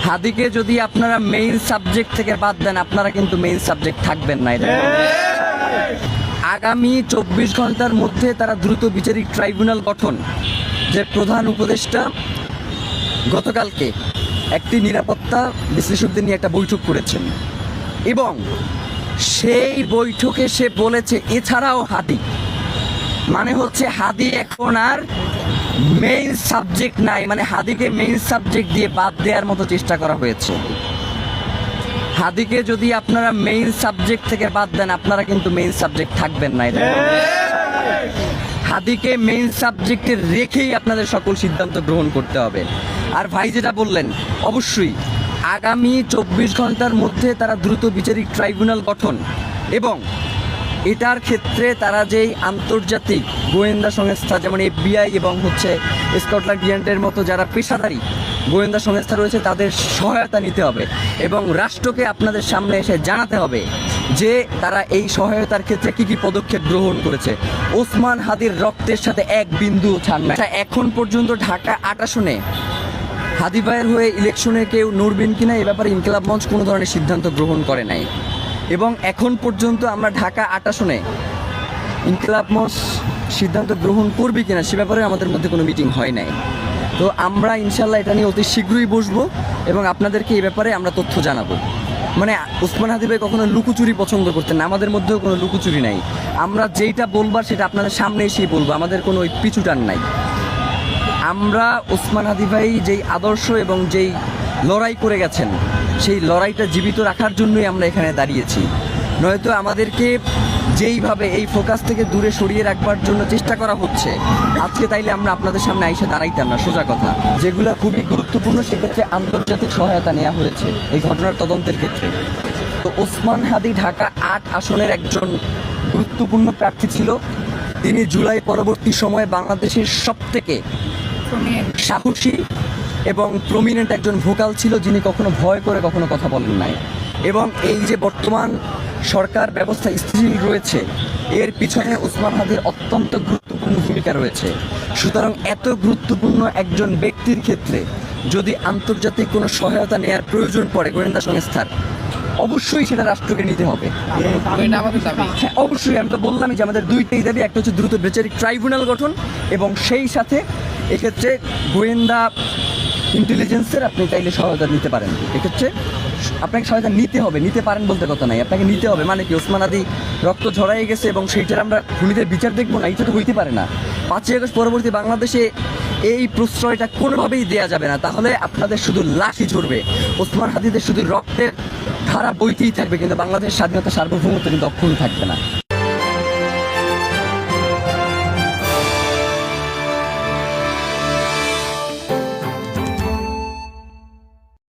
হাদিকে যদি আপনারা মেইন সাবজেক্ট থেকে বাদ দেন, আপনারা কিন্তু মেইন সাবজেক্ট থাকবেন না। এটা আগামী 24 ঘন্টার মধ্যে তারা দ্রুত বিচারিক ট্রাইব্যুনাল গঠন, যে প্রধান উপদেষ্টা গতকালকে একটি নিরাপত্তা বিশ্লেষকদের নিয়ে একটা বৈঠক করেছেন এবং সেই বৈঠকে সে বলেছে এছাড়াও হাদি, মানে হচ্ছে হাদি এখন আর মেইন সাবজেক্ট নাই, মানে হাদিকে মেইন সাবজেক্ট দিয়ে বাদ দেওয়ার মতো চেষ্টা করা হয়েছে। হাদিকে যদি আপনারা মেইন সাবজেক্ট থেকে বাদ দেন, আপনারা কিন্তু মেইন সাবজেক্ট থাকবেন না। এটা হাদিকে মেইন সাবজেক্টে রেখেই আপনাদের সকল সিদ্ধান্ত গ্রহণ করতে হবে। আর ভাই যেটা বললেন, অবশ্যই আগামী 24 ঘন্টার মধ্যে তারা দ্রুত বিচারিক ট্রাইব্যুনাল গঠন এবং এটার ক্ষেত্রে তারা যেই আন্তর্জাতিক গোয়েন্দা সংস্থা যেমন FBI এবং স্কটল্যান্ড ইয়ার্ডের মতো যারা পেশাদারী গোয়েন্দা সংস্থা রয়েছে তাদের সহায়তা নিতে হবে এবং রাষ্ট্রকে আপনাদের সামনে এসে জানাতে হবে যে তারা এই সহায়তার ক্ষেত্রে কি কি পদক্ষেপ গ্রহণ করেছে। ওসমান হাদির রক্তের সাথে এক বিন্দু ছাড় না। এখন পর্যন্ত ঢাকা 8 আসনে হাদি ভাইয়ের হয়ে ইলেকশনে কেউ নড়বেন কিনা এ ব্যাপারে ইনকিলাব মঞ্চ কোনো ধরনের সিদ্ধান্ত গ্রহণ করে নাই এবং এখন পর্যন্ত আমরা ঢাকা 8 আসনে ইনকিলাব মঞ্চ সিদ্ধান্ত গ্রহণ করবে কিনা সে ব্যাপারে আমাদের মধ্যে কোনো মিটিং হয় নাই। তো আমরা ইনশাল্লাহ এটা নিয়ে অতি শীঘ্রই বসবো এবং আপনাদেরকে এই ব্যাপারে আমরা তথ্য জানাবো। মানে ওসমান হাদি ভাই কখনো লুকোচুরি পছন্দ করতেন না, আমাদের মধ্যেও কোনো লুকোচুরি নাই। আমরা যেইটা বলবার সেটা আপনাদের সামনে এসেই বলবো, আমাদের কোনো ওই পিছুটান নাই। আমরা ওসমান হাদি ভাই যেই আদর্শ এবং যেই লড়াই করে গেছেন সেই লড়াইটা জীবিত রাখার জন্যই আমরা এখানে দাঁড়িয়েছি, নয়তো আমাদেরকে যেইভাবে এই ফোকাস থেকে দূরে সরিয়ে রাখবার জন্য চেষ্টা করা হচ্ছে আজকে, তাইলে আমরা আপনাদের সামনে আইসা দাঁড়াইতাম না। সোজা কথা, যেগুলো খুবই গুরুত্বপূর্ণ সেক্ষেত্রে আন্তর্জাতিক সহায়তা নেওয়া হয়েছে এই ঘটনার তদন্তের ক্ষেত্রে। তো ওসমান হাদি ঢাকা 8 আসনের একজন গুরুত্বপূর্ণ প্রার্থী ছিল। তিনি জুলাই পরবর্তী সময়ে বাংলাদেশের সবথেকে সাহসী এবং প্রমিনেন্ট একজন ভোকাল ছিল, যিনি কখনো ভয় করে কখনো কথা বলেন নাই। এবং এই যে বর্তমান সরকার ব্যবস্থা স্থিতিশীল রয়েছে এর পিছনে ওসমান হাদির অত্যন্ত গুরুত্বপূর্ণ ভূমিকা রয়েছে। সুতরাং এত গুরুত্বপূর্ণ একজন ব্যক্তির ক্ষেত্রে যদি আন্তর্জাতিক কোনো সহায়তা নেওয়ার প্রয়োজন পড়ে গোয়েন্দা সংস্থার, অবশ্যই সেটা রাষ্ট্রকে নিতে হবে। হ্যাঁ, অবশ্যই। আমি তো বললামই যে আমাদের দুইটাই দাবি, একটা হচ্ছে দ্রুত বিচারিক ট্রাইব্যুনাল গঠন এবং সেই সাথে এক্ষেত্রে গোয়েন্দা ইন্টেলিজেন্সের আপনি চাইলে সহায়তা নিতে পারেন। এক্ষেত্রে আপনাকে সহায়তা নিতে হবে, নিতে পারেন বলতে কথা নাই, আপনাকে নিতে হবে। মানে কি, ওসমান হাদি রক্ত ঝরাই গেছে এবং সেইটার আমরা খুনিদের বিচার দেখবো না, এটা তো হইতে পারে না। 5ই আগস্ট পরবর্তী বাংলাদেশে এই প্রশ্রয়টা কোনোভাবেই দেওয়া যাবে না। তাহলে আপনাদের শুধু লাঠি ঝরবে, ওসমান হাদিদের শুধু রক্তের ধারা বইতেই থাকবে, কিন্তু বাংলাদেশের স্বাধীনতা সার্বভৌমত্ব কিন্তু অক্ষুণ্ণ থাকবে না।